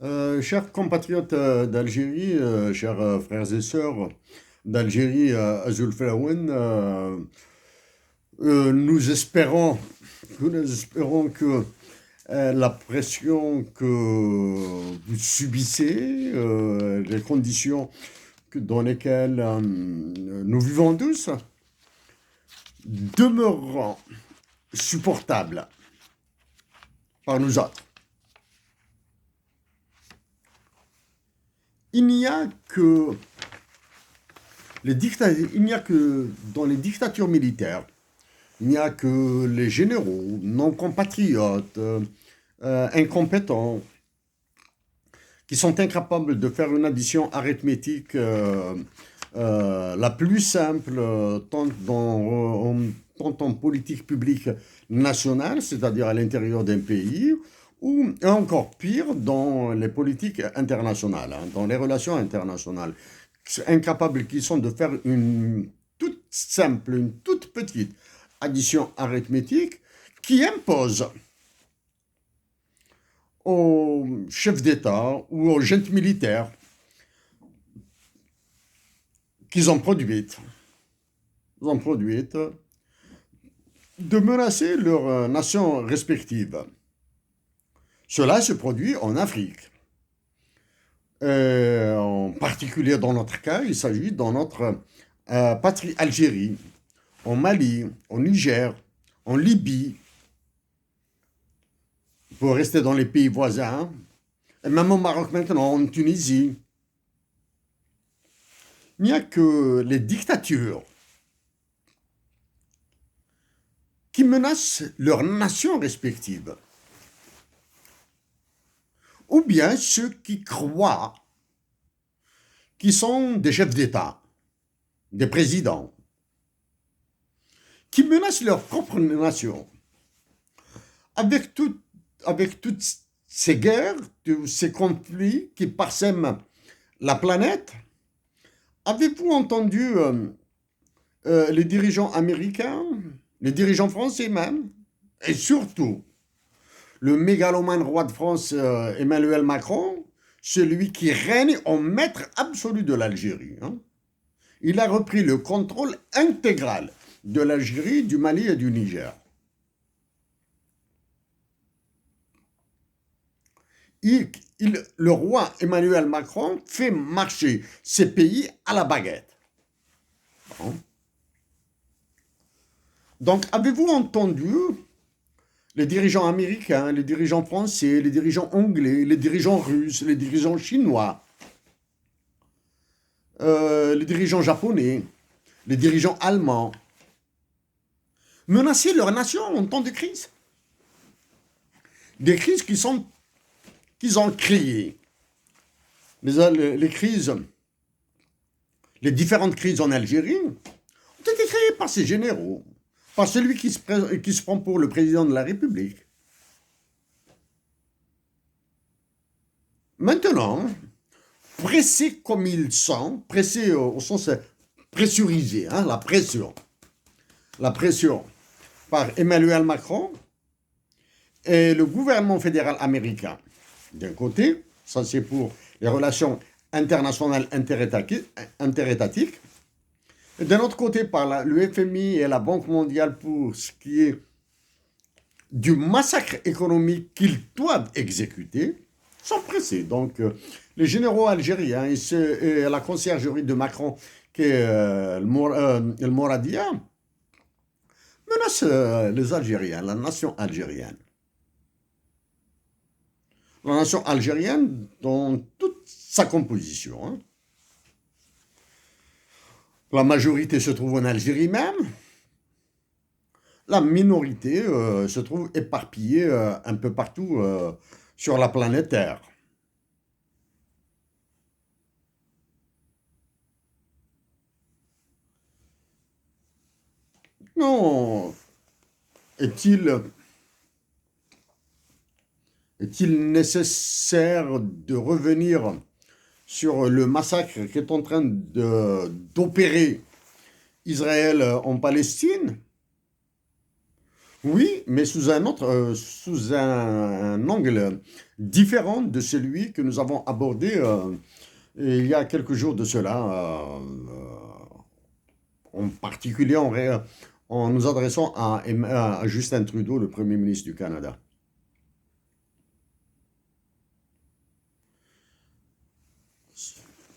Chers compatriotes d'Algérie, chers frères et sœurs d'Algérie, Azul Felaouen, nous espérons que la pression que vous subissez, les conditions dans lesquelles nous vivons tous, demeureront supportables par nous autres. Il n'y a que il n'y a que dans les dictatures militaires, il n'y a que les généraux, non compatriotes, incompétents, qui sont incapables de faire une addition arithmétique la plus simple, tant en politique publique nationale, c'est-à-dire à l'intérieur d'un pays, ou encore pire dans les politiques internationales, hein, dans les relations internationales. Incapables qu'ils sont de faire une toute simple, une toute petite addition arithmétique qui impose aux chefs d'État ou aux jeunes militaires qu'ils ont produites, de menacer leurs nations respectives. Cela se produit en Afrique. En particulier dans notre cas, il s'agit dans notre patrie Algérie, en Mali, au Niger, en Libye, pour rester dans les pays voisins, et même au Maroc maintenant, en Tunisie. Il n'y a que les dictatures qui menacent leurs nations respectives, ou bien ceux qui croient qu'ils sont des chefs d'État, des présidents, qui menacent leur propre nation. Avec, tout, avec toutes ces guerres, tous ces conflits qui parsèment la planète, avez-vous entendu les dirigeants américains, les dirigeants français même, et surtout le mégalomane roi de France Emmanuel Macron, celui qui règne en maître absolu de l'Algérie, hein? Il a repris le contrôle intégral de l'Algérie, du Mali et du Niger. Le roi Emmanuel Macron fait marcher ces pays à la baguette. Bon. Donc, avez-vous entendu les dirigeants américains, les dirigeants français, les dirigeants anglais, les dirigeants russes, les dirigeants chinois, les dirigeants japonais, les dirigeants allemands menacer leur nation en temps de crise? Des crises qu'ils ont créées. Les crises, les différentes crises en Algérie ont été créées par ces généraux, par celui qui se prend pour le président de la République. Maintenant, pressés comme ils sont, pressés au sens pressurisé, hein, la pression par Emmanuel Macron et le gouvernement fédéral américain. D'un côté, ça c'est pour les relations internationales interétatiques. D'un autre côté, par le FMI et la Banque mondiale pour ce qui est du massacre économique qu'ils doivent exécuter, sont pressés. Donc, les généraux algériens et la conciergerie de Macron, qui est le Moradia, menacent les Algériens, la nation algérienne. La nation algérienne dans toute sa composition, hein. La majorité se trouve en Algérie même. La minorité se trouve éparpillée un peu partout sur la planète Terre. Non, est-il est-il nécessaire de revenir sur le massacre qu'est en train d'opérer Israël en Palestine? Oui, mais sous un angle différent de celui que nous avons abordé il y a quelques jours de cela, en particulier en nous adressant à Justin Trudeau, le Premier ministre du Canada.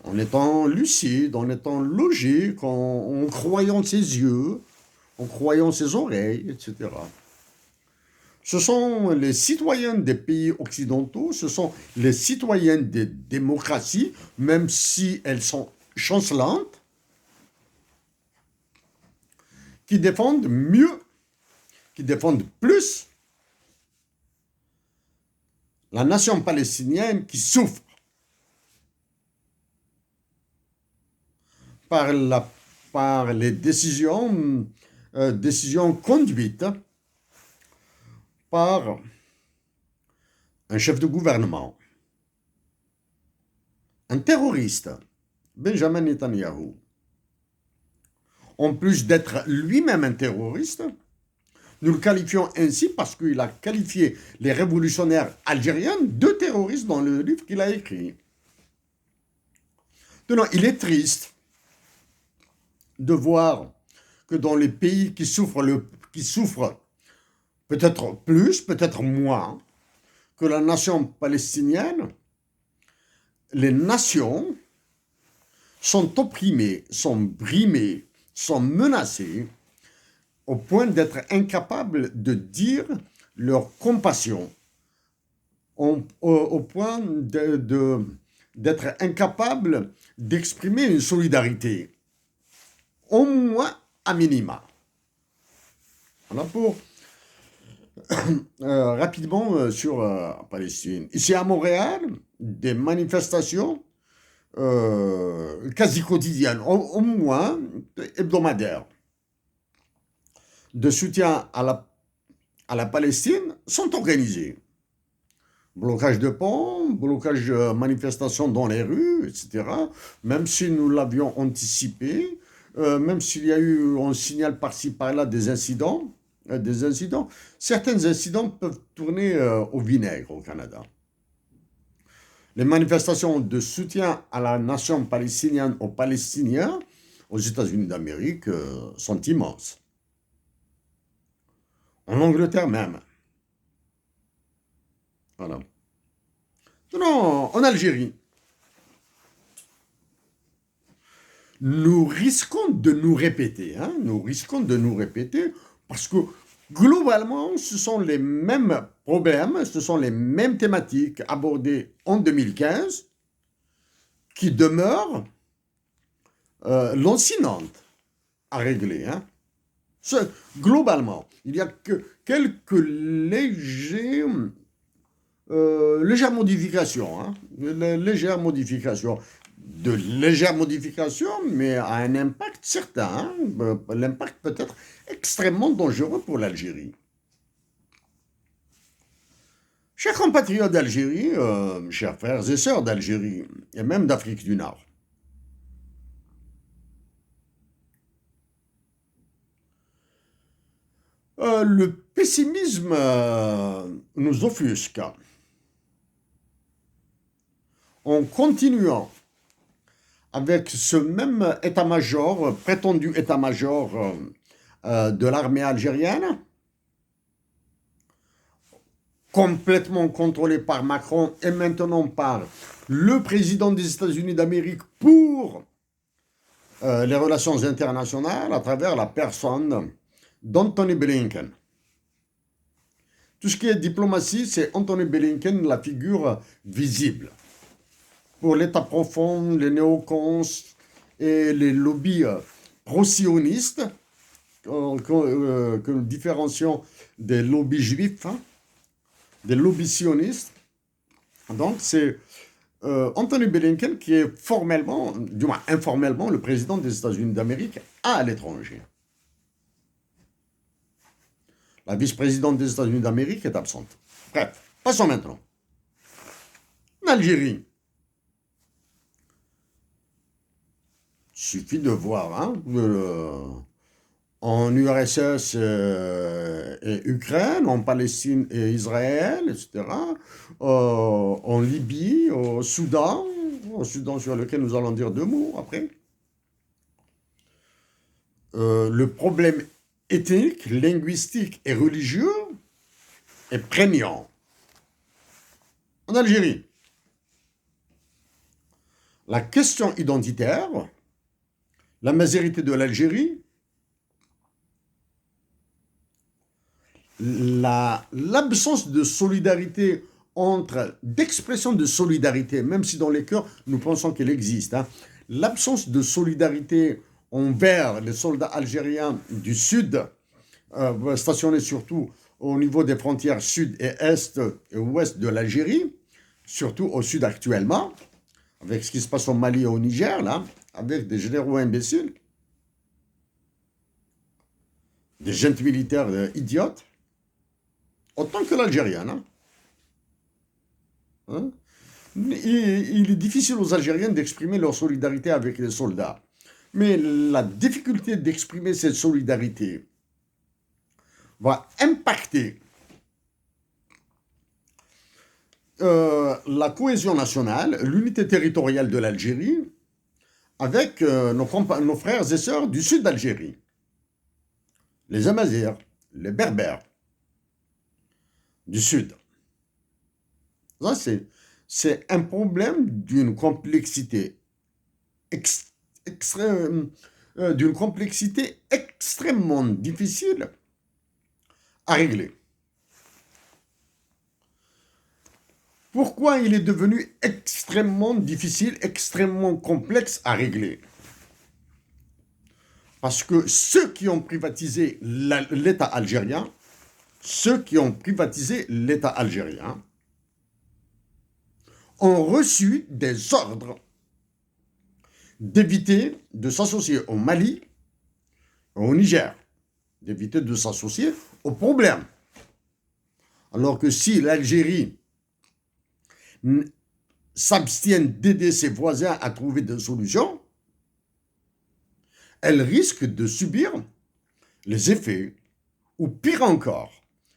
En étant lucide, en étant logique, en croyant ses yeux, en croyant ses oreilles, etc. Ce sont les citoyens des pays occidentaux, ce sont les citoyens des démocraties, même si elles sont chancelantes, qui défendent mieux, qui défendent plus la nation palestinienne qui souffre par les décisions conduites par un chef de gouvernement, un terroriste, Benjamin Netanyahu. En plus d'être lui-même un terroriste, nous le qualifions ainsi parce qu'il a qualifié les révolutionnaires algériens de terroristes dans le livre qu'il a écrit. Donc, il est triste de voir que dans les pays qui souffrent peut-être plus, peut-être moins que la nation palestinienne, les nations sont opprimées, sont brimées, sont menacées au point d'être incapables de dire leur compassion, au point d'être incapables d'exprimer une solidarité, au moins à minima. Voilà pour rapidement sur Palestine. Ici à Montréal, des manifestations quasi quotidiennes, au moins hebdomadaires, de soutien à la Palestine sont organisées. Blocage de ponts, blocage de manifestations dans les rues, etc. Même si nous l'avions anticipé, même s'il y a eu, on signale par-ci par-là des incidents, certains incidents peuvent tourner au vinaigre au Canada. Les manifestations de soutien à la nation palestinienne, aux Palestiniens, aux États-Unis d'Amérique, sont immenses. En Angleterre même. Voilà. Non, en Algérie, nous risquons de nous répéter, parce que globalement, ce sont les mêmes problèmes, ce sont les mêmes thématiques abordées en 2015 qui demeurent lancinantes à régler. Globalement, il y a que quelques légères modifications, de légères modifications, mais à un impact certain. L'impact peut être extrêmement dangereux pour l'Algérie. Chers compatriotes d'Algérie, chers frères et sœurs d'Algérie, et même d'Afrique du Nord, le pessimisme nous offusque. En continuant avec ce même état-major, prétendu état-major de l'armée algérienne, complètement contrôlé par Macron et maintenant par le président des États-Unis d'Amérique pour les relations internationales à travers la personne d'Anthony Blinken. Tout ce qui est diplomatie, c'est Anthony Blinken, la figure visible. Pour l'État profond, les néocons et les lobbies pro-sionistes, que nous différencions des lobbies juifs, des lobbies sionistes. Donc c'est Anthony Blinken qui est formellement, du moins informellement, le président des États-Unis d'Amérique à l'étranger. La vice-présidente des États-Unis d'Amérique est absente. Bref, passons maintenant. L'Algérie. Suffit de voir en URSS et Ukraine, en Palestine et Israël, etc., en Libye, au Soudan sur lequel nous allons dire deux mots après. Le problème ethnique, linguistique et religieux est prégnant. En Algérie, la question identitaire, la majorité de l'Algérie, l'absence de solidarité d'expression de solidarité, même si dans les cœurs, nous pensons qu'elle existe, hein, l'absence de solidarité envers les soldats algériens du Sud, stationnés surtout au niveau des frontières sud et est et ouest de l'Algérie, surtout au sud actuellement, avec ce qui se passe au Mali et au Niger, là, avec des généraux imbéciles, des jeunes militaires idiotes, autant que l'Algérien. Hein? Il est difficile aux Algériens d'exprimer leur solidarité avec les soldats. Mais la difficulté d'exprimer cette solidarité va impacter la cohésion nationale, l'unité territoriale de l'Algérie, avec nos frères et sœurs du sud d'Algérie, les Amazirs, les Berbères du sud. Ça, c'est un problème d'une complexité extrêmement difficile à régler. Pourquoi il est devenu extrêmement difficile, extrêmement complexe à régler? Parce que ceux qui ont privatisé l'État algérien, ont reçu des ordres d'éviter de s'associer au Mali, au Niger, d'éviter de s'associer aux problèmes. Alors que si l'Algérie s'abstient d'aider ses voisins à trouver des solutions, elle risque de subir les effets, ou pire encore,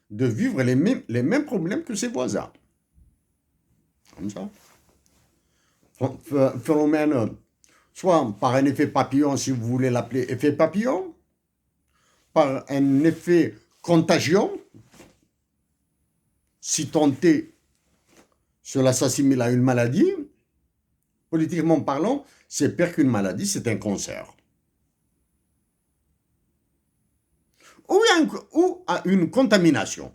de vivre les mêmes problèmes que ses voisins. Comme ça. Phénomène, soit par un effet papillon, si vous voulez l'appeler effet papillon, par un effet contagion, si tenté cela s'assimile à une maladie, politiquement parlant, c'est pire qu'une maladie, c'est un cancer. Ou à une contamination.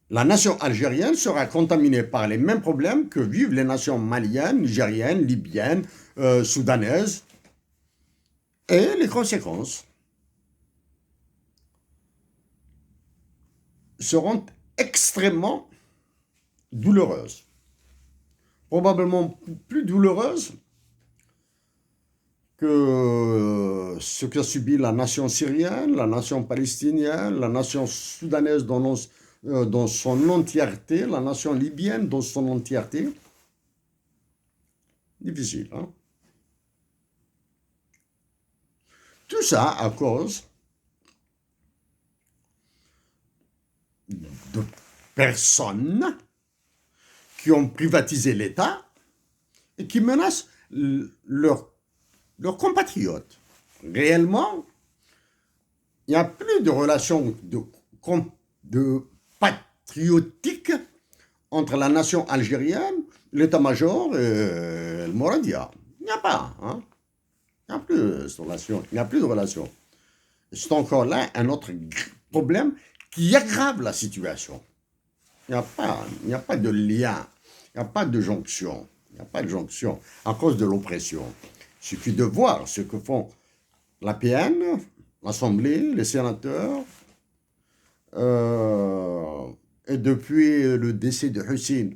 La nation algérienne sera contaminée par les mêmes problèmes que vivent les nations maliennes, nigériennes, libyennes, soudanaises, et les conséquences seront extrêmement douloureuses. Probablement plus douloureuses que ce qu'a subi la nation syrienne, la nation palestinienne, la nation soudanaise dans son entièreté, la nation libyenne dans son entièreté. Difficile, hein? Tout ça à cause de personnes qui ont privatisé l'État et qui menacent leurs compatriotes. Réellement, il n'y a plus de relation de patriotique entre la nation algérienne, l'état-major et le Moradia. Il n'y a pas. Hein? Il n'y a plus de relation. Il n'y a plus de relation. C'est encore là un autre problème qui aggrave la situation. Il n'y a pas de lien. Il n'y a pas de jonction. Il n'y a pas de jonction à cause de l'oppression. Il suffit de voir ce que font la PN, l'Assemblée, les sénateurs, et depuis le décès de Hussein,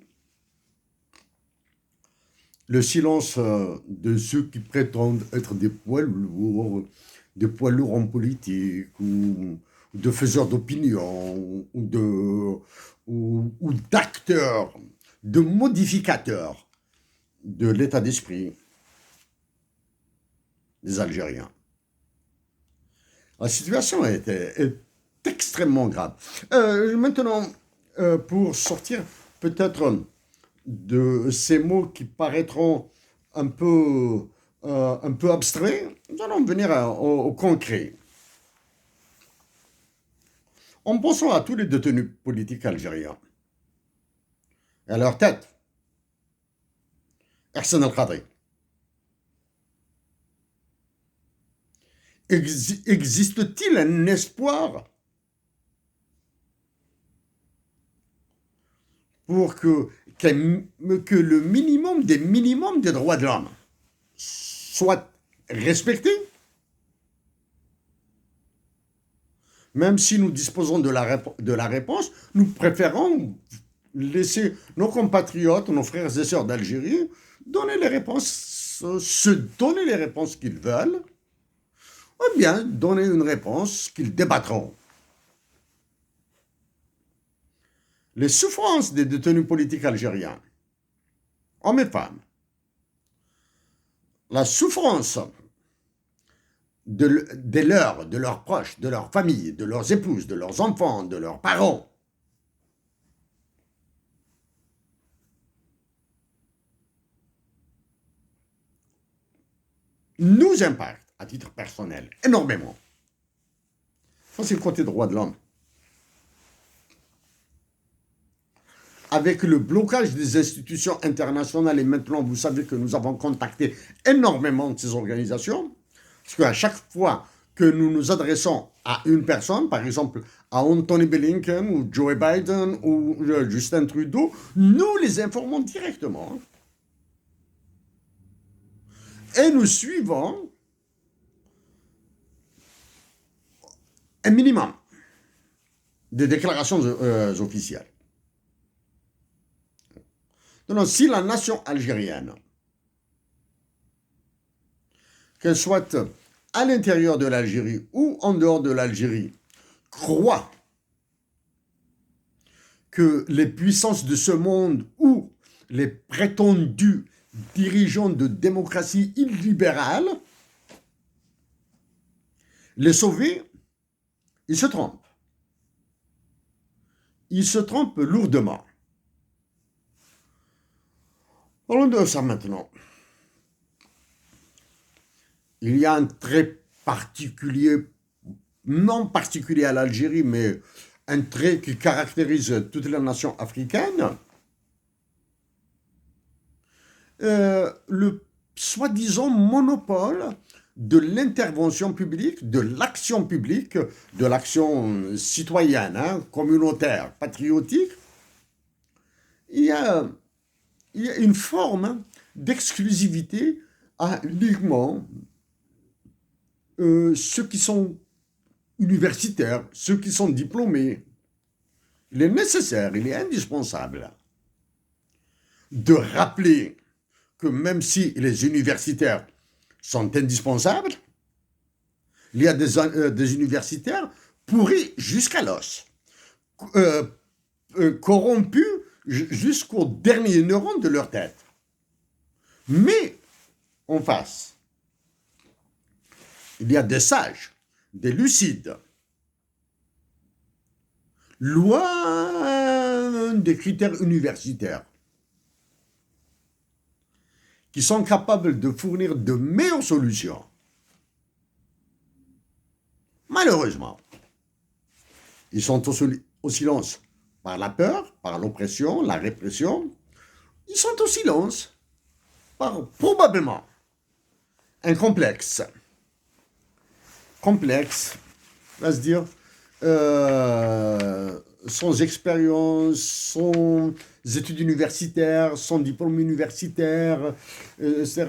le silence de ceux qui prétendent être des poids lourds en politique, ou de faiseurs d'opinion, ou d'acteurs, de modificateurs de l'état d'esprit des Algériens. La situation est extrêmement grave. Maintenant, pour sortir peut-être de ces mots qui paraîtront un peu, abstraits, nous allons venir au concret. En pensant à tous les détenus politiques algériens, et à leur tête, Hassan al-Qadri, existe-t-il un espoir pour que le minimum des droits de l'homme soit respecté? Même si nous disposons de la réponse, nous préférons laisser nos compatriotes, nos frères et sœurs d'Algérie, donner les réponses, se donner les réponses qu'ils veulent, ou bien donner une réponse qu'ils débattront. Les souffrances des détenus politiques algériens, hommes et femmes, la souffrance de leurs proches, de leurs familles, de leurs épouses, de leurs enfants, de leurs parents, nous impacte, à titre personnel, énormément. Ça, c'est le côté droit de l'homme. Avec le blocage des institutions internationales, et maintenant, vous savez que nous avons contacté énormément de ces organisations, parce qu'à chaque fois que nous nous adressons à une personne, par exemple à Anthony Blinken ou Joe Biden ou Justin Trudeau, nous les informons directement. Et nous suivons un minimum de déclarations officielles. Donc, si la nation algérienne, qu'elle soit à l'intérieur de l'Algérie ou en dehors de l'Algérie, croit que les puissances de ce monde ou les prétendus dirigeants de démocratie illibérale les sauver, ils se trompent. Ils se trompent lourdement. Parlons de ça maintenant. Il y a un trait particulier, non particulier à l'Algérie, mais un trait qui caractérise toutes les nations africaines. Le soi-disant monopole de l'intervention publique, de l'action publique, de l'action citoyenne, communautaire, patriotique. Il y a une forme d'exclusivité à uniquement ceux qui sont universitaires, ceux qui sont diplômés. Il est nécessaire, il est indispensable de rappeler que même si les universitaires sont indispensables, il y a des universitaires pourris jusqu'à l'os, corrompus jusqu'au dernier neuron de leur tête. Mais en face, il y a des sages, des lucides, loin des critères universitaires, qui sont capables de fournir de meilleures solutions. Malheureusement, ils sont au silence par la peur, par l'oppression, la répression. Ils sont au silence par probablement un complexe. Complexe, va se dire, sans expérience, sans études universitaires, sans diplôme universitaire, etc.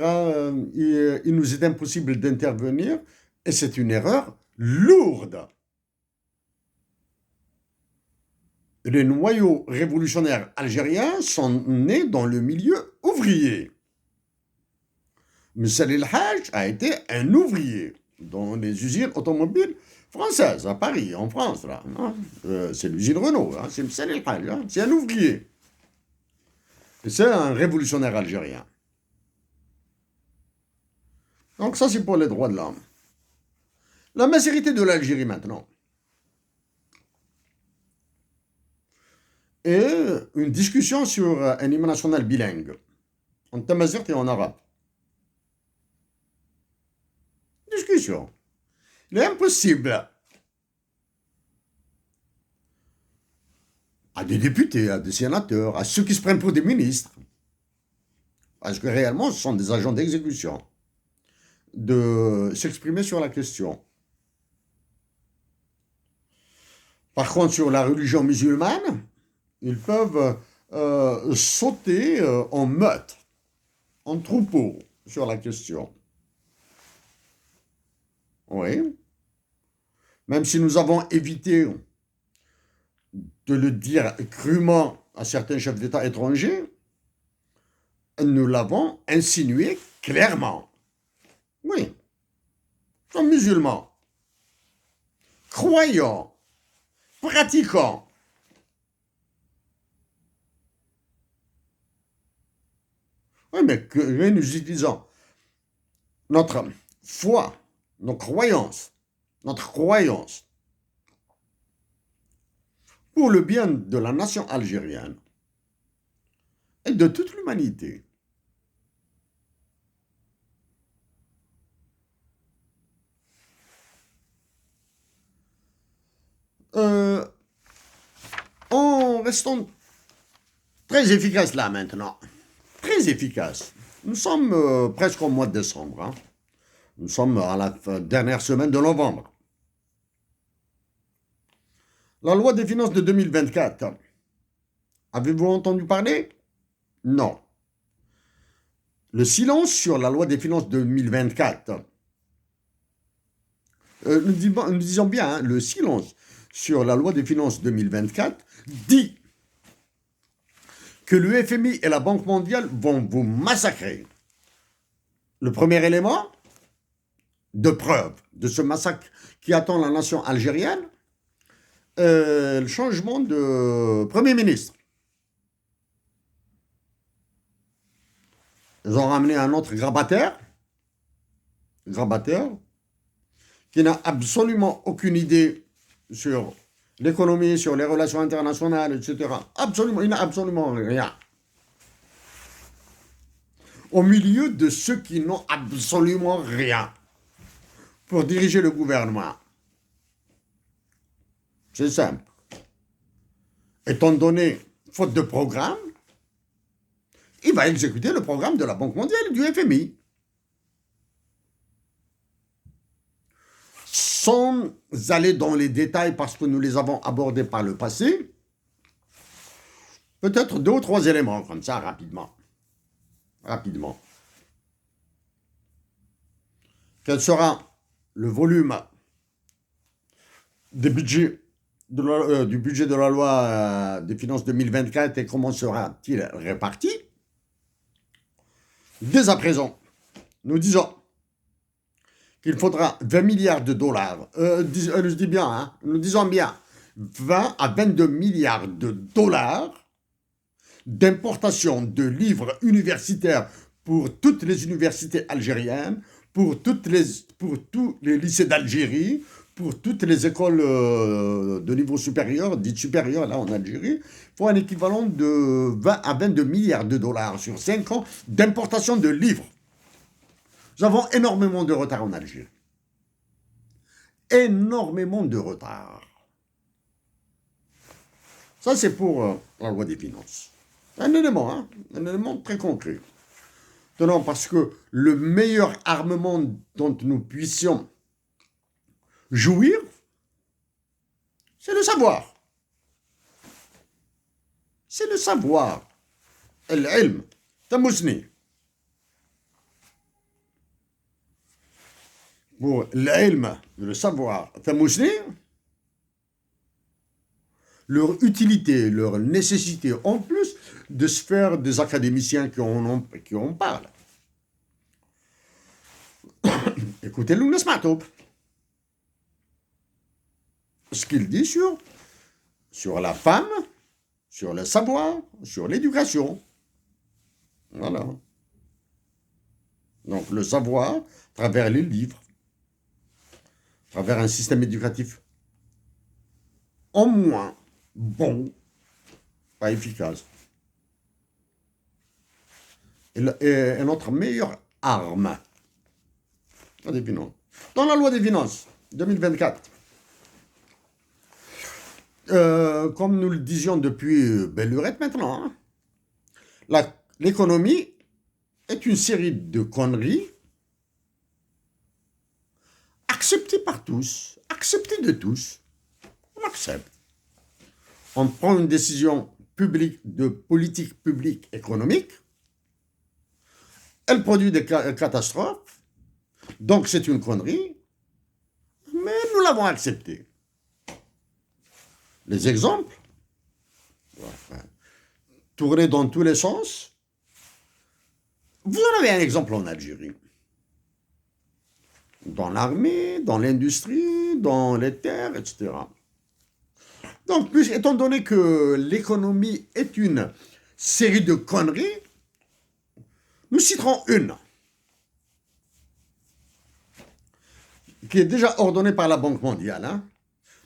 Il nous est impossible d'intervenir et c'est une erreur lourde. Les noyaux révolutionnaires algériens sont nés dans le milieu ouvrier. Moussa El Hadj a été un ouvrier dans les usines automobiles françaises, à Paris, en France. Là, c'est l'usine Renault, c'est Moussa El Hadj, c'est un ouvrier. Et c'est un révolutionnaire algérien. Donc ça, c'est pour les droits de l'homme. La majorité de l'Algérie maintenant. Et une discussion sur un hymne national bilingue, en tamazight et en arabe. Discussion. Il est impossible à des députés, à des sénateurs, à ceux qui se prennent pour des ministres, parce que réellement ce sont des agents d'exécution, de s'exprimer sur la question. Par contre, sur la religion musulmane, ils peuvent sauter en meute, en troupeau sur la question. Oui. Même si nous avons évité de le dire crûment à certains chefs d'État étrangers, nous l'avons insinué clairement. Oui. Nous sommes musulmans, croyants, pratiquants. Oui, mais que nous utilisons notre foi, nos croyances, notre croyance pour le bien de la nation algérienne et de toute l'humanité. En restant très efficace là maintenant, très efficace. Nous sommes presque au mois de décembre. Hein. Nous sommes à la dernière semaine de novembre. La loi des finances de 2024, avez-vous entendu parler? Non. Le silence sur la loi des finances 2024, nous disons bien, hein, le silence sur la loi des finances 2024 dit que le FMI et la Banque mondiale vont vous massacrer. Le premier élément de preuve de ce massacre qui attend la nation algérienne, le changement de Premier ministre. Ils ont ramené un autre grabataire, qui n'a absolument aucune idée sur l'économie, sur les relations internationales, etc. Absolument, il n'a absolument rien. Au milieu de ceux qui n'ont absolument rien pour diriger le gouvernement. C'est simple. Étant donné, faute de programme, il va exécuter le programme de la Banque mondiale et du FMI. Sans aller dans les détails parce que nous les avons abordés par le passé, peut-être 2 ou 3 éléments comme ça, rapidement. Quel sera le volume des budgets du budget de la loi des finances 2024 et comment sera-t-il réparti? Dès à présent, nous disons qu'il faudra 20 milliards de dollars, je dis bien, hein, nous disons bien 20 à 22 milliards de dollars d'importation de livres universitaires pour toutes les universités algériennes, pour tous les lycées d'Algérie, pour toutes les écoles de niveau supérieur, dites supérieures là en Algérie, pour un équivalent de 20 à 22 milliards de dollars sur 5 ans d'importation de livres. Nous avons énormément de retard en Algérie. Énormément de retard. Ça, c'est pour la loi des finances. Un élément très concret. Non, parce que le meilleur armement dont nous puissions jouir, c'est le savoir. C'est le savoir. L'ilm, tamousni. Pour l'ilm, le savoir, tamousni, leur utilité, leur nécessité, en plus de se faire des académiciens qui en parlent. Écoutez-le, Nesmatop. Ce qu'il dit sur la femme, sur le savoir, sur l'éducation. Voilà. Donc le savoir, à travers les livres, à travers un système éducatif au moins bon, pas efficace. Et notre meilleure arme des finances. Dans la loi des finances 2024, comme nous le disions depuis belle lurette maintenant, hein, l'économie est une série de conneries acceptées par tous, acceptées de tous. On accepte. On prend une décision publique de politique publique économique. Elle produit des catastrophes. Donc c'est une connerie. Mais nous l'avons acceptée. Les exemples, tournés dans tous les sens. Vous en avez un exemple en Algérie. Dans l'armée, dans l'industrie, dans les terres, etc. Donc, étant donné que l'économie est une série de conneries, nous citerons une qui est déjà ordonnée par la Banque mondiale. Hein.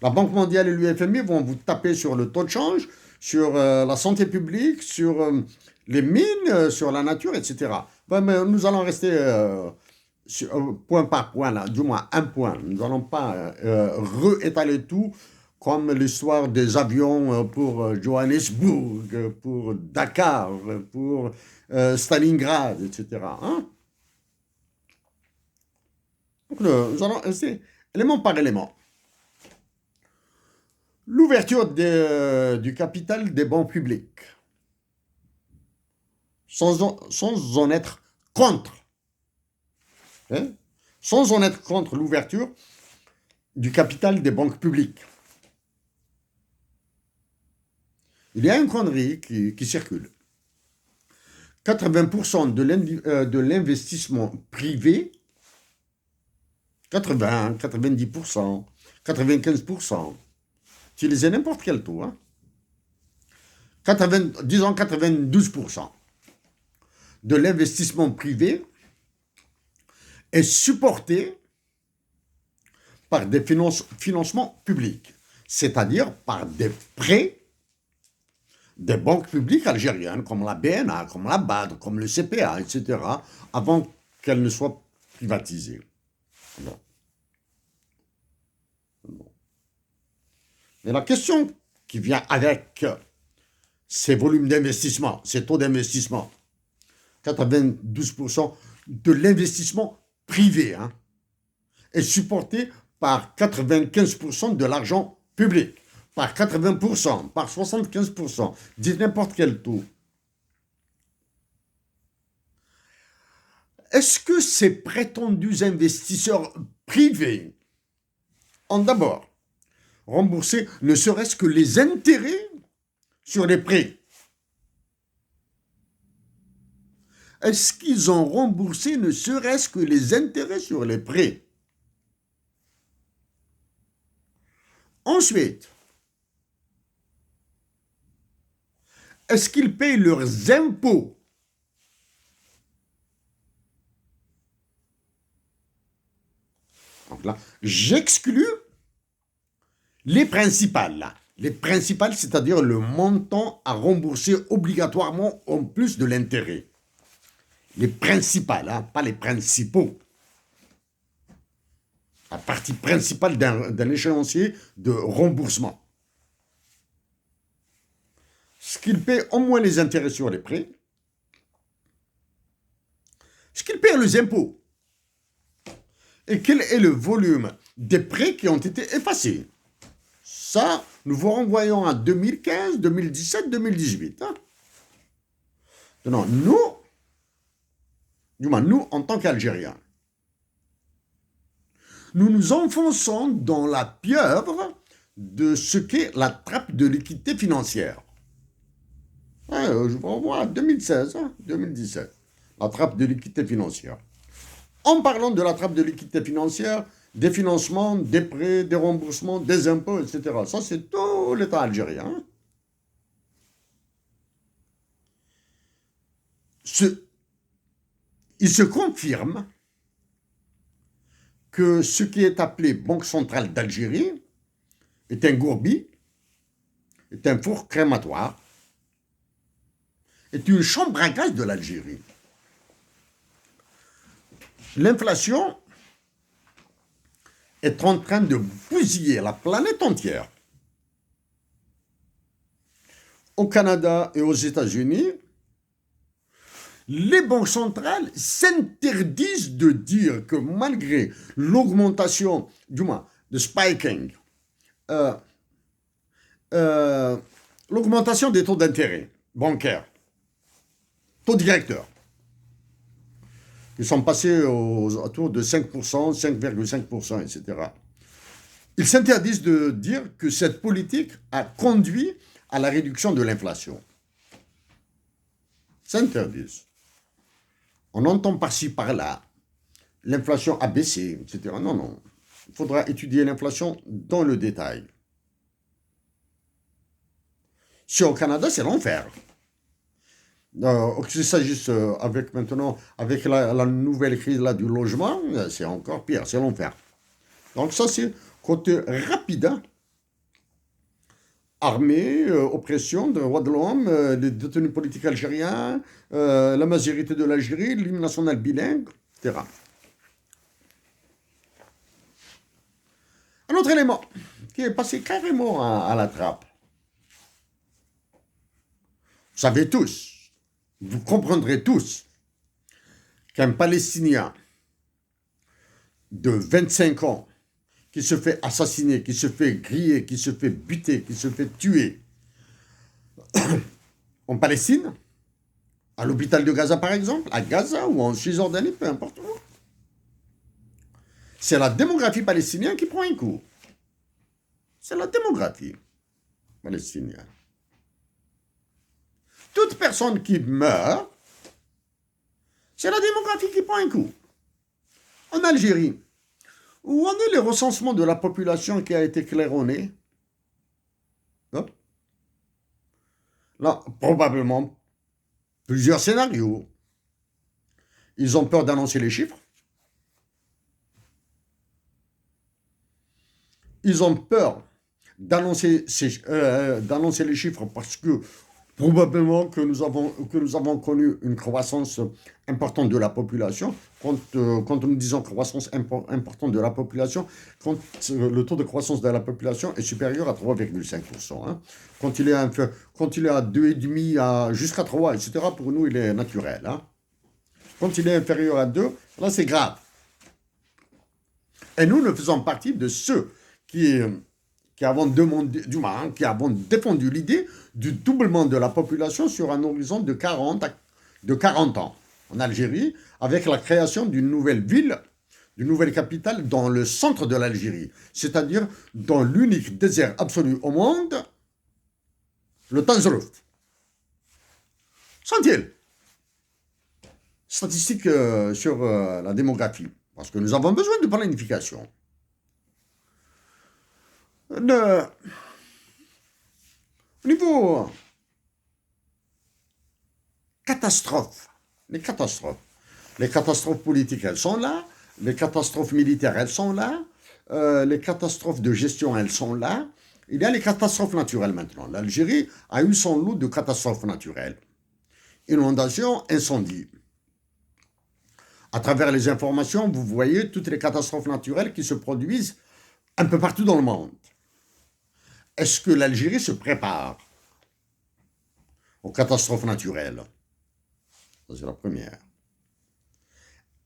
La Banque mondiale et l'UFMI vont vous taper sur le taux de change, sur la santé publique, sur les mines, sur la nature, etc. Ben, mais nous allons rester point par point, là, du moins un point. Nous n'allons pas réétaler tout comme l'histoire des avions pour Johannesburg, pour Dakar, pour Stalingrad, etc. Hein? Donc, nous allons rester élément par élément. L'ouverture du capital des banques publiques, sans en être contre, hein, sans en être contre l'ouverture du capital des banques publiques. Il y a une connerie qui circule. 80% de l'investissement privé, 80, 90%, 95%, utilisez n'importe quel taux, hein, disons 92% de l'investissement privé est supporté par des financements publics, c'est-à-dire par des prêts des banques publiques algériennes comme la BNA, comme la BAD, comme le CPA, etc., avant qu'elles ne soient privatisées. Bon. Mais la question qui vient avec ces volumes d'investissement, ces taux d'investissement, 92% de l'investissement privé hein, est supporté par 95% de l'argent public, par 80%, par 75%, dites n'importe quel taux. Est-ce que ces prétendus investisseurs privés ont d'abord remboursé ne serait-ce que les intérêts sur les prêts? Est-ce qu'ils ont remboursé ne serait-ce que les intérêts sur les prêts? Ensuite, est-ce qu'ils payent leurs impôts? Donc là, j'exclus les principales. Là. Les principales, c'est-à-dire le montant à rembourser obligatoirement en plus de l'intérêt. Les principales, hein, pas les principaux. La partie principale d'un échéancier de remboursement. Ce qu'il paie au moins les intérêts sur les prêts. Ce qu'il paie les impôts. Et quel est le volume des prêts qui ont été effacés. Ça, nous vous renvoyons à 2015, 2017, 2018. Hein. Non, nous, en tant qu'Algériens, nous nous enfonçons dans la pieuvre de ce qu'est la trappe de liquidité financière. Ouais, je vous renvoie à 2016, hein, 2017, la trappe de liquidité financière. En parlant de la trappe de liquidité financière, des financements, des prêts, des remboursements, des impôts, etc. Ça, c'est tout l'État algérien. Hein. il se confirme que ce qui est appelé Banque centrale d'Algérie est un gourbi, est un four crématoire, est une chambre à gaz de l'Algérie. L'inflation est en train de bousiller la planète entière. Au Canada et aux États-Unis, les banques centrales s'interdisent de dire que malgré l'augmentation, du moins, de spiking, l'augmentation des taux d'intérêt bancaires, taux directeurs, qui sont passés autour de 5%, 5,5%, etc. Ils s'interdisent de dire que cette politique a conduit à la réduction de l'inflation. S'interdisent. On entend par-ci, par-là, l'inflation a baissé, etc. Non, non. Il faudra étudier l'inflation dans le détail. Si au Canada, c'est l'enfer. Qu'il s'agisse avec maintenant, avec la nouvelle crise là, du logement, c'est encore pire, c'est l'enfer. Donc ça, c'est côté rapide. Hein. Armée, oppression, droits de l'homme, les détenus politiques algériens, la majorité de l'Algérie, l'hymne national bilingue, etc. Un autre élément qui est passé carrément à la trappe. Vous savez tous, vous comprendrez tous qu'un Palestinien de 25 ans qui se fait assassiner, qui se fait griller, qui se fait buter, qui se fait tuer en Palestine, à l'hôpital de Gaza par exemple, à Gaza ou en Cisjordanie, peu importe où, c'est la démographie palestinienne qui prend un coup. C'est la démographie palestinienne. Toute personne qui meurt, c'est la démographie qui prend un coup. En Algérie, où en est le recensement de la population qui a été claironné? Là, probablement, plusieurs scénarios. Ils ont peur d'annoncer les chiffres. Ils ont peur d'annoncer les chiffres parce que probablement que nous avons connu une croissance importante de la population. Quand nous disons croissance importante de la population, quand le taux de croissance de la population est supérieur à 3,5%. Hein. Quand il est à 2,5 jusqu'à 3, etc., pour nous, il est naturel. Hein. Quand il est inférieur à 2, là, c'est grave. Et nous faisons partie de ceux qui avons défendu l'idée du doublement de la population sur un horizon de 40 ans en Algérie, avec la création d'une nouvelle ville, d'une nouvelle capitale dans le centre de l'Algérie, c'est-à-dire dans l'unique désert absolu au monde, le Tanzrouf. Sont-ils statistiques sur la démographie, parce que nous avons besoin de planification. Au niveau catastrophes, les catastrophes politiques, elles sont là, les catastrophes militaires, elles sont là, les catastrophes de gestion, elles sont là. Il y a les catastrophes naturelles maintenant. L'Algérie a eu son lot de catastrophes naturelles. Inondations, incendies. À travers les informations, vous voyez toutes les catastrophes naturelles qui se produisent un peu partout dans le monde. Est-ce que l'Algérie se prépare aux catastrophes naturelles? Ça, c'est la première.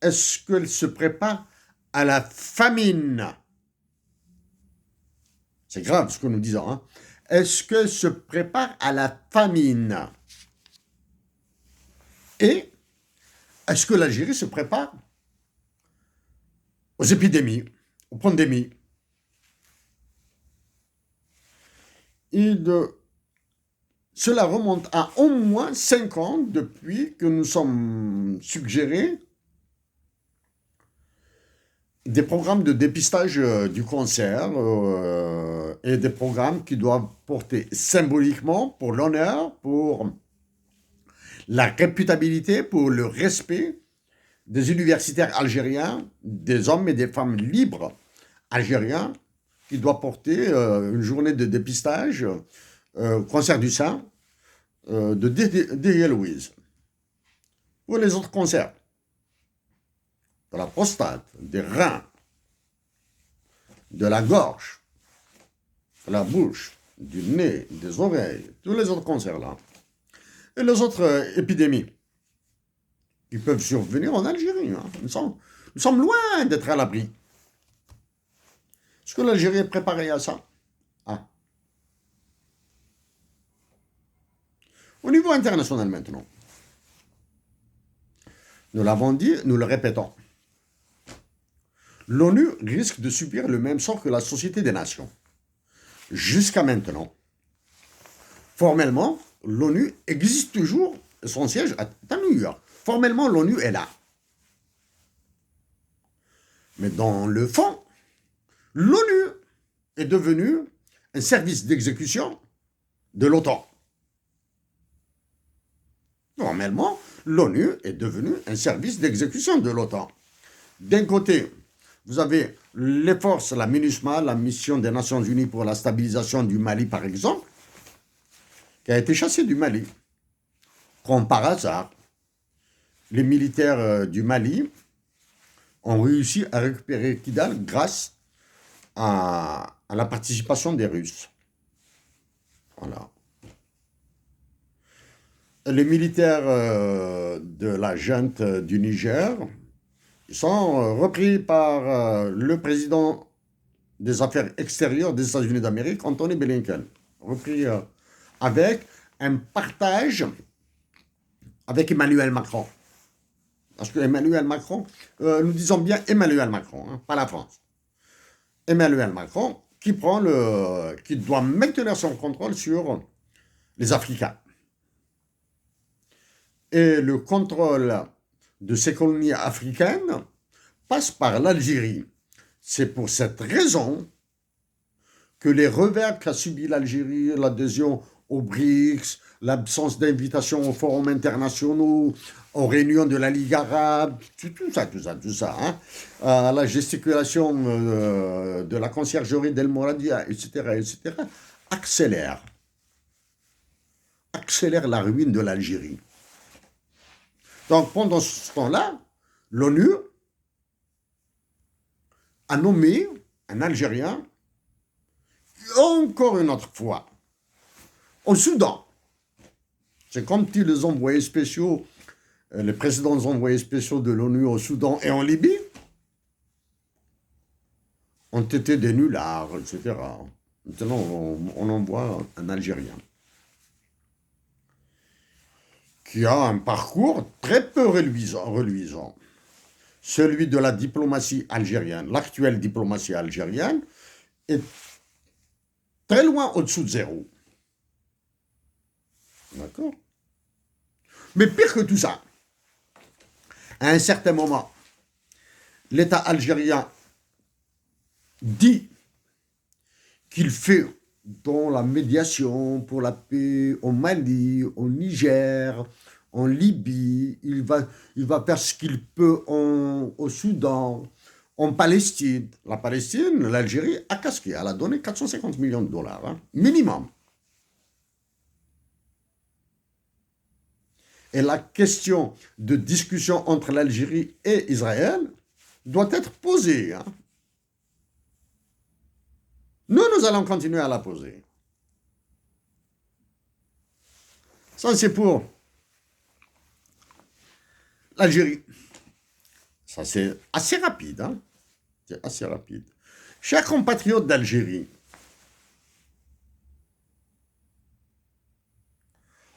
Est-ce qu'elle se prépare à la famine? C'est grave ce que nous disons. Hein? Est-ce qu'elle se prépare à la famine? Et est-ce que l'Algérie se prépare aux épidémies, aux pandémies? Cela remonte à au moins 5 ans depuis que nous sommes suggérés des programmes de dépistage du cancer et des programmes qui doivent porter symboliquement pour l'honneur, pour la réputabilité, pour le respect des universitaires algériens, des hommes et des femmes libres algériens qui doivent porter une journée de dépistage, cancer du sein, de Dehi Louise, ou les autres cancers, de la prostate, des reins, de la gorge, de la bouche, du nez, des oreilles, tous les autres cancers là. Et les autres épidémies qui peuvent survenir en Algérie. Hein. Nous sommes loin d'être à l'abri. Est-ce que l'Algérie est préparée à ça? Ah. Au niveau international maintenant, nous l'avons dit, nous le répétons. L'ONU risque de subir le même sort que la Société des Nations. Jusqu'à maintenant, formellement, l'ONU existe toujours, son siège est à New York. Formellement, l'ONU est là. Mais dans le fond, l'ONU est devenue un service d'exécution de l'OTAN. Formellement, l'ONU est devenue un service d'exécution de l'OTAN. D'un côté, vous avez les forces, la MINUSMA, la mission des Nations Unies pour la stabilisation du Mali, par exemple, qui a été chassée du Mali. Comme par hasard, les militaires du Mali ont réussi à récupérer Kidal grâce à la participation des Russes. Voilà. Les militaires de la junte du Niger sont repris par le président des Affaires extérieures des États-Unis d'Amérique, Anthony Blinken. Repris avec un partage avec Emmanuel Macron. Parce que Emmanuel Macron, nous disons bien Emmanuel Macron, hein, pas la France. Emmanuel Macron qui doit maintenir son contrôle sur les Africains. Et le contrôle de ces colonies africaines passe par l'Algérie. C'est pour cette raison que les revers qu'a subi l'Algérie, l'adhésion aux BRICS, l'absence d'invitation aux forums internationaux, aux réunions de la Ligue arabe, tout ça, hein, la gesticulation de la conciergerie d'El Mouradia, etc., accélère la ruine de l'Algérie. Donc, pendant ce temps-là, l'ONU a nommé un Algérien, encore une autre fois, au Soudan. C'est comme si les envoyés spéciaux, les précédents envoyés spéciaux de l'ONU au Soudan et en Libye ont été des nullards, etc. Maintenant, on envoie un Algérien qui a un parcours très peu reluisant. Celui de la diplomatie algérienne, l'actuelle diplomatie algérienne, est très loin au-dessous de zéro. D'accord? Mais pire que tout ça, à un certain moment, l'État algérien dit qu'il fait dans la médiation pour la paix au Mali, au Niger, en Libye, il va faire ce qu'il peut au Soudan, en Palestine. La Palestine, l'Algérie a casqué, elle a donné 450 millions de dollars, hein, minimum. Et la question de discussion entre l'Algérie et Israël doit être posée. Hein. Nous allons continuer à la poser. Ça, c'est pour l'Algérie. Ça, c'est assez rapide. Hein. C'est assez rapide. Chers compatriotes d'Algérie,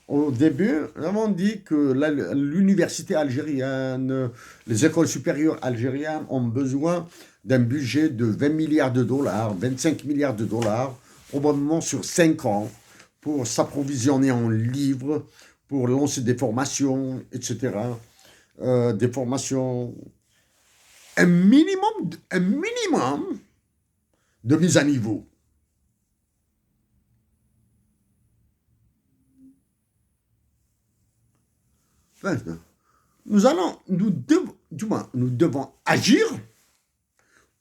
au début, nous avons dit que l'université algérienne, les écoles supérieures algériennes ont besoin d'un budget de 20 milliards de dollars, 25 milliards de dollars, probablement sur 5 ans, pour s'approvisionner en livres, pour lancer des formations, etc. Des formations, un minimum de mise à niveau. Enfin, nous du moins, nous devons agir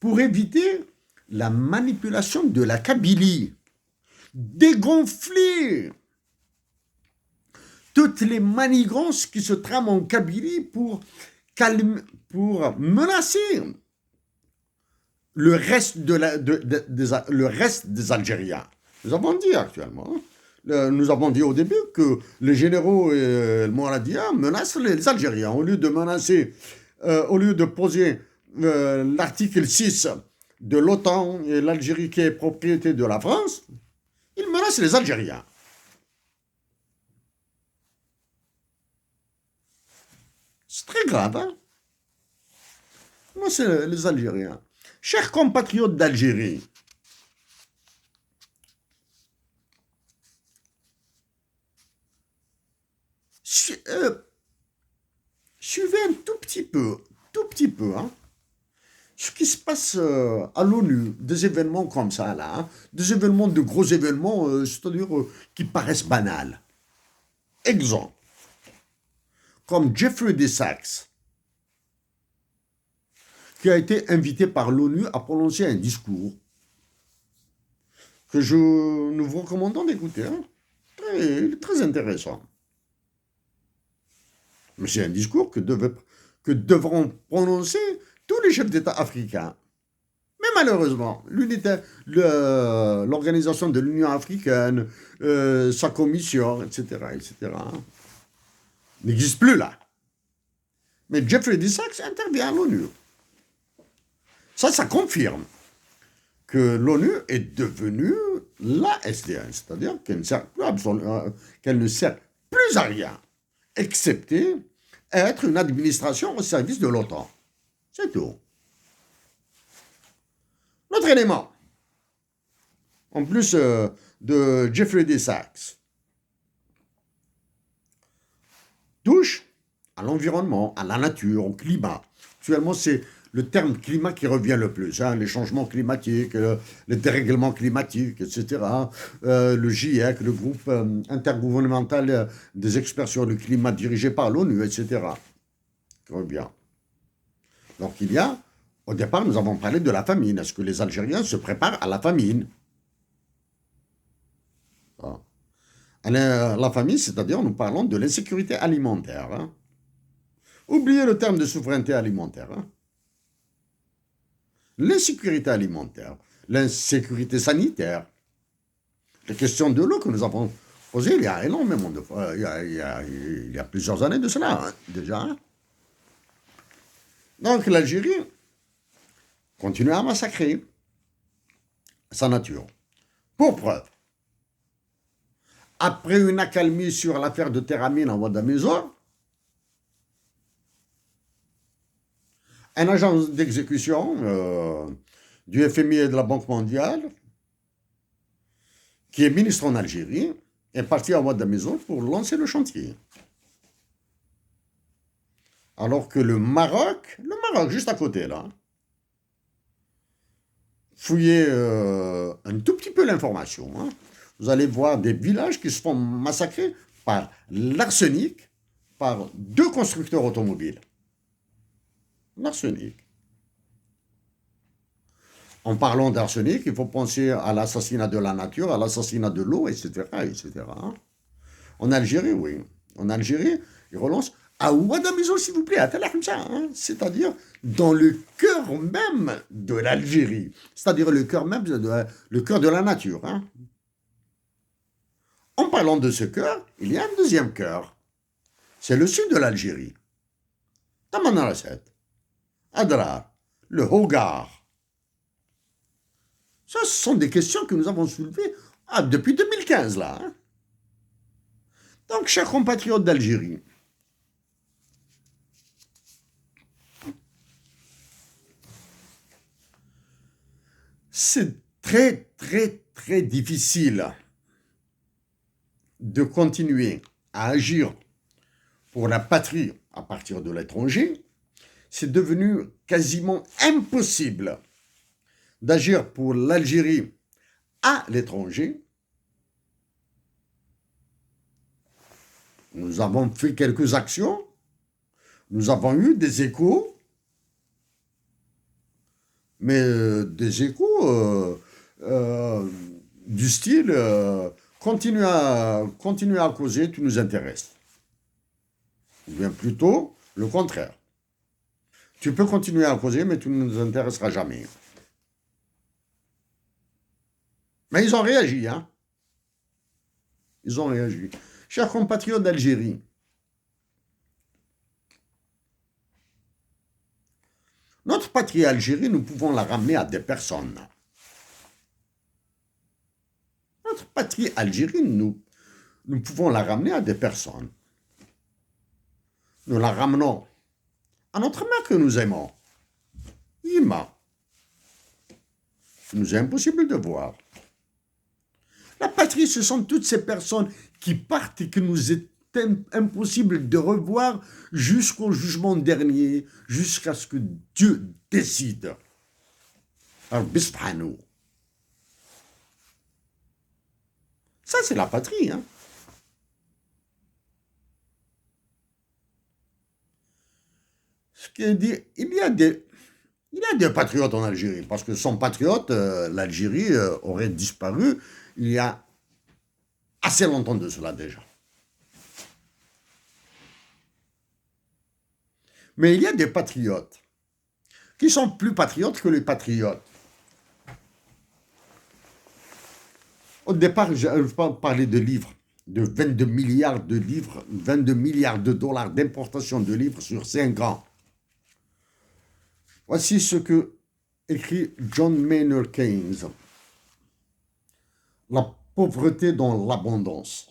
pour éviter la manipulation de la Kabylie, dégonfler toutes les manigances qui se trament en Kabylie pour menacer le reste, le reste des Algériens. Nous avons dit actuellement, nous avons dit au début que les généraux et le Mouradia menacent les Algériens. Au lieu de menacer, au lieu de poser l'article 6 de l'OTAN et l'Algérie qui est propriété de la France, ils menacent les Algériens. C'est très grave, hein? Moi, c'est les Algériens. Chers compatriotes d'Algérie, suivez un tout petit peu, hein, ce qui se passe à l'ONU, des événements comme ça, là, hein, des événements, de gros événements, c'est-à-dire qui paraissent banals. Exemple, comme Jeffrey D. Sachs, qui a été invité par l'ONU à prononcer un discours que nous vous recommandons d'écouter. Hein. Très intéressant. Mais c'est un discours que devront prononcer tous les chefs d'État africains. Mais malheureusement, l'organisation de l'Union africaine, sa commission, etc., n'existe plus là. Mais Jeffrey D. Sachs intervient à l'ONU. Ça confirme que l'ONU est devenue la SDN, c'est-à-dire qu'elle ne sert plus à rien, excepté être une administration au service de l'OTAN. C'est tout. L'autre élément, en plus de Jeffrey D. Sachs, touche à l'environnement, à la nature, au climat. Actuellement, c'est le terme climat qui revient le plus, hein, les changements climatiques, le dérèglement climatique, etc. Le GIEC, le groupe intergouvernemental des experts sur le climat dirigé par l'ONU, etc. qui revient. Donc au départ, nous avons parlé de la famine. Est-ce que les Algériens se préparent à la famine? La famine, c'est-à-dire, nous parlons de l'insécurité alimentaire. Hein. Oubliez le terme de souveraineté alimentaire. Hein. L'insécurité alimentaire, l'insécurité sanitaire, les questions de l'eau que nous avons posées il y a énormément de fois, il y a plusieurs années de cela, hein, déjà. Hein. Donc l'Algérie continue à massacrer sa nature. Pour preuve, après une accalmie sur l'affaire de Terramine en Ouadamezor, un agent d'exécution du FMI et de la Banque mondiale, qui est ministre en Algérie, est parti à Ouadamezor pour lancer le chantier. Alors que le Maroc, juste à côté là, fouillez un tout petit peu l'information. Hein. Vous allez voir des villages qui se font massacrer par l'arsenic, par 2 constructeurs automobiles. L'arsenic. En parlant d'arsenic, il faut penser à l'assassinat de la nature, à l'assassinat de l'eau, etc., etc. En Algérie, oui. En Algérie, ils relancent à Ouadamezor, s'il vous plaît, à Tel Hamza, hein, c'est-à-dire dans le cœur même de l'Algérie, c'est-à-dire le cœur même, le cœur de la nature. Hein. En parlant de ce cœur, il y a un deuxième cœur. C'est le sud de l'Algérie. Tamanrasset, Adrar, le Hogar. Ça, ce sont des questions que nous avons soulevées depuis 2015, là. Hein. Donc, chers compatriotes d'Algérie, c'est très, très, très difficile de continuer à agir pour la patrie à partir de l'étranger. C'est devenu quasiment impossible d'agir pour l'Algérie à l'étranger. Nous avons fait quelques actions, nous avons eu des échos, Mais des échos du style continue à causer, tu nous intéresses. Ou bien plutôt le contraire. Tu peux continuer à causer, mais tu ne nous intéresseras jamais. Mais ils ont réagi, hein. Ils ont réagi. Chers compatriotes d'Algérie, notre patrie Algérie, nous pouvons la ramener à des personnes. Notre patrie Algérie, nous pouvons la ramener à des personnes. Nous la ramenons à notre mère que nous aimons. Ima. Il nous est impossible de voir. La patrie, ce sont toutes ces personnes qui partent et que nous est impossible de revoir jusqu'au jugement dernier, jusqu'à ce que Dieu décide. Alors, bisbhanou. Ça, c'est la patrie, hein. Ce qui dit, il y a des patriotes en Algérie, parce que sans patriotes, l'Algérie aurait disparu il y a assez longtemps de cela déjà. Mais il y a des patriotes qui sont plus patriotes que les patriotes. Au départ, je ne veux pas parler de livres, de 22 milliards de livres, 22 milliards de dollars d'importation de livres sur 5 ans. Voici ce que écrit John Maynard Keynes. La pauvreté dans l'abondance.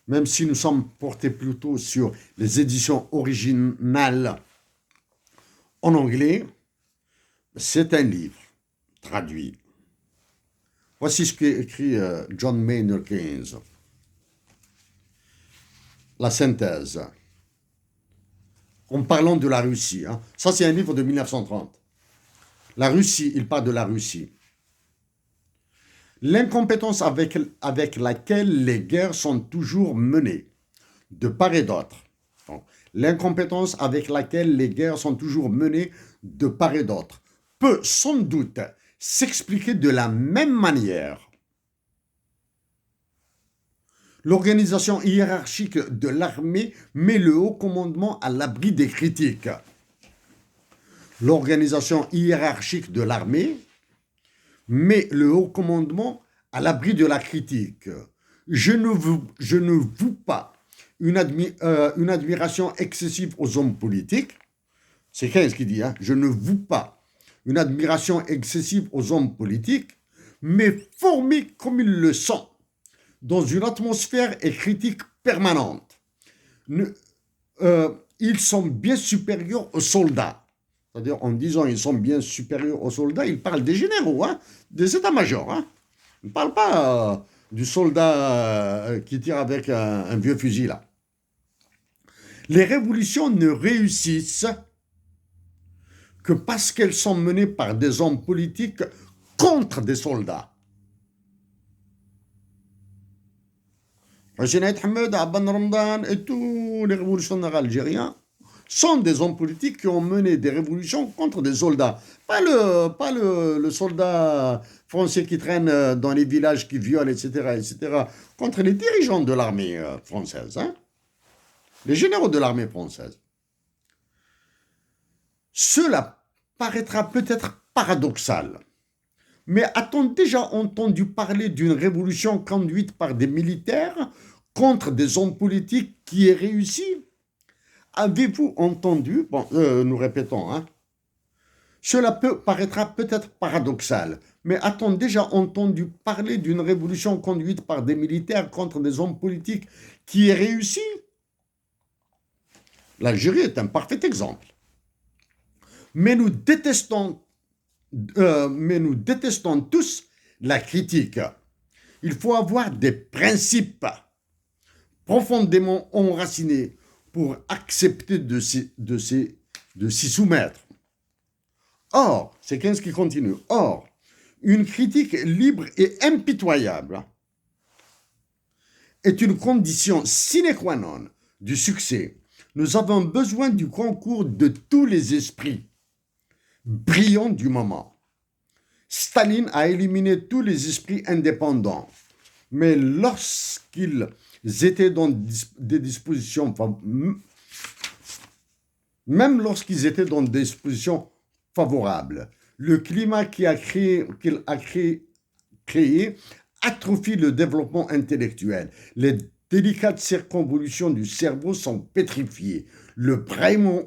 Même si nous sommes portés plutôt sur les éditions originales en anglais, c'est un livre traduit. Voici ce qu'écrit John Maynard Keynes. La synthèse. En parlant de la Russie, hein. Ça c'est un livre de 1930. La Russie, il parle de la Russie. L'incompétence avec laquelle les guerres sont toujours menées, de part et d'autre. L'incompétence avec laquelle les guerres sont toujours menées de part et d'autre peut sans doute s'expliquer de la même manière. L'organisation hiérarchique de l'armée met le haut commandement à l'abri des critiques. L'organisation hiérarchique de l'armée met le haut commandement à l'abri de la critique. Je ne voue pas une admiration excessive aux hommes politiques. C'est Keynes qui dit, hein, je ne voue pas une admiration excessive aux hommes politiques, mais formés comme ils le sont, dans une atmosphère et critique permanente. Ils sont bien supérieurs aux soldats. C'est-à-dire, en disant ils sont bien supérieurs aux soldats, ils parlent des généraux, hein, des états-majors. Hein. Ils ne parlent pas du soldat qui tire avec un vieux fusil, là. Les révolutions ne réussissent que parce qu'elles sont menées par des hommes politiques contre des soldats. Hussein Ahmed, Abban Ramdan et tous les révolutionnaires algériens sont des hommes politiques qui ont mené des révolutions contre des soldats. Pas le soldat français qui traîne dans les villages, qui viole, etc. Contre les dirigeants de l'armée française, hein, les généraux de l'armée française. Cela paraîtra peut-être paradoxal, mais a-t-on déjà entendu parler d'une révolution conduite par des militaires contre des hommes politiques qui ait réussi? Avez-vous entendu, bon, nous répétons, hein, cela paraîtra peut-être paradoxal, mais a-t-on déjà entendu parler d'une révolution conduite par des militaires contre des hommes politiques qui ait réussi? L'Algérie est un parfait exemple. Mais nous détestons tous la critique. Il faut avoir des principes profondément enracinés pour accepter de s'y soumettre. Or, c'est Keynes qui continue, or, une critique libre et impitoyable est une condition sine qua non du succès. Nous avons besoin du concours de tous les esprits, brillant du moment. Staline a éliminé tous les esprits indépendants, mais lorsqu'ils étaient dans des dispositions, même lorsqu'ils étaient dans des dispositions favorables, le climat qu'il a créé atrophie le développement intellectuel. Les délicates circonvolutions du cerveau sont pétrifiées. Le braillement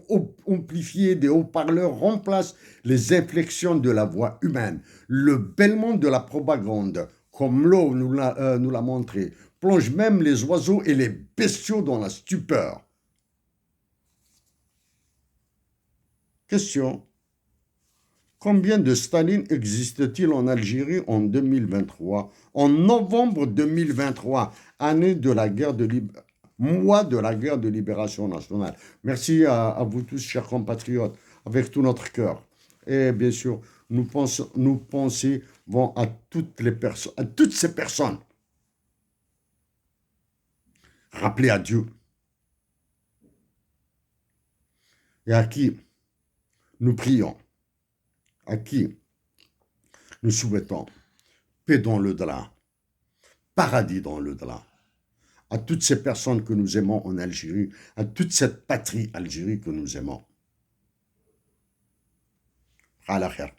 amplifié des haut-parleurs remplace les inflexions de la voix humaine. Le bêlement de la propagande, comme l'eau nous l'a montré, plonge même les oiseaux et les bestiaux dans la stupeur. Question. Combien de Staline existe-t-il en Algérie en 2023, en novembre 2023, année de la guerre de mois de la guerre de libération nationale? Merci à vous tous, chers compatriotes, avec tout notre cœur. Et bien sûr, nos pensées vont à toutes les personnes, à toutes ces personnes. Rappelez à Dieu et à qui nous prions, à qui nous souhaitons paix dans le delà, paradis dans le delà. À toutes ces personnes que nous aimons en Algérie, à toute cette patrie Algérie que nous aimons. À la khair.